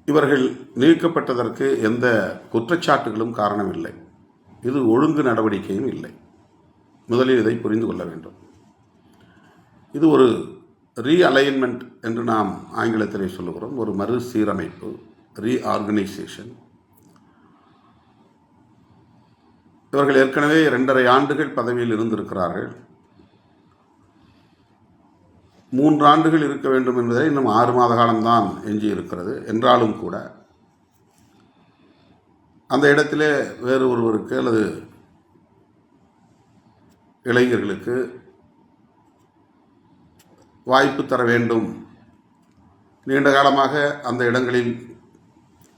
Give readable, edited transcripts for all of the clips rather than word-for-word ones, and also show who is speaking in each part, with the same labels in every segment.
Speaker 1: இவர்கள் நீக்கப்பட்டதற்கு எந்த குற்றச்சாட்டுகளும் காரணமில்லை. இது ஒழுங்கு நடவடிக்கையும் இல்லை. முதலில் இதை புரிந்து கொள்ள வேண்டும். இது ஒரு ரீஅலைன்மெண்ட் என்று நாம் ஆங்கிலத்திலே சொல்லுகிறோம். ஒரு மறுசீரமைப்பு, ரீஆர்கனைசேஷன். இவர்கள் ஏற்கனவே 2.5 ஆண்டுகள் பதவியில் இருந்திருக்கிறார்கள். 3 ஆண்டுகள் இருக்க வேண்டும் என்பதை இன்னும் 6 மாத காலம்தான் எஞ்சி இருக்கிறது. என்றாலும் கூட அந்த இடத்திலே வேறு ஒருவருக்கு அல்லது இளைஞர்களுக்கு வாய்ப்பு தர வேண்டும். நீண்ட காலமாக அந்த இடங்களில்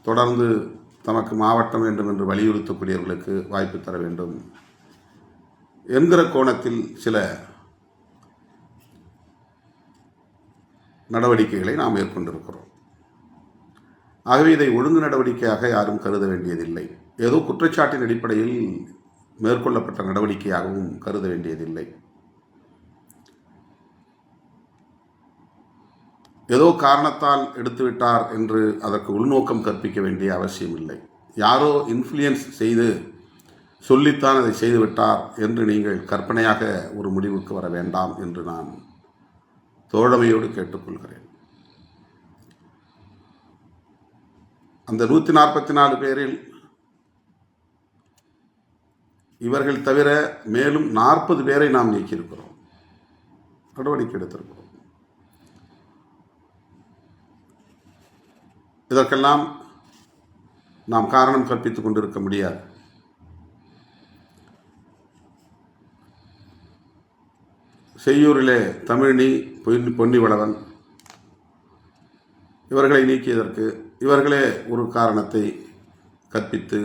Speaker 1: தொடர்ந்து தமக்கு மாவட்டம் வேண்டும் என்று வலியுறுத்தக்கூடியவர்களுக்கு வாய்ப்பு தர வேண்டும் என்கிற கோணத்தில் சில நடவடிக்கைகளை நாம் மேற்கொண்டிருக்கிறோம். ஆகவே இதை ஒழுங்கு நடவடிக்கையாக யாரும் கருத வேண்டியதில்லை. ஏதோ குற்றச்சாட்டின் அடிப்படையில் மேற்கொள்ளப்பட்ட நடவடிக்கையாகவும் கருத வேண்டியதில்லை. ஏதோ காரணத்தால் எடுத்துவிட்டார் என்று அதற்கு உள்நோக்கம் கற்பிக்க வேண்டிய அவசியம் இல்லை. யாரோ இன்ஃப்ளூயன்ஸ் செய்து சொல்லித்தான் அதை செய்துவிட்டார் என்று நீங்கள் கற்பனையாக ஒரு முடிவுக்கு வர வேண்டாம் என்று நான் தோழமையோடு கேட்டுக்கொள்கிறேன். அந்த 144 பேரில் இவர்கள் தவிர மேலும் 40 பேரை நாம் நீக்கியிருக்கிறோம், நடவடிக்கை எடுத்திருக்கிறோம். இதற்கெல்லாம் நாம் காரணம் கற்பித்துக் கொண்டிருக்க முடியாது. செய்யூரிலே தமிழினி, பொன்னிவளவன் இவர்களை நீக்கியதற்கு இவர்களே ஒரு காரணத்தை கற்பித்து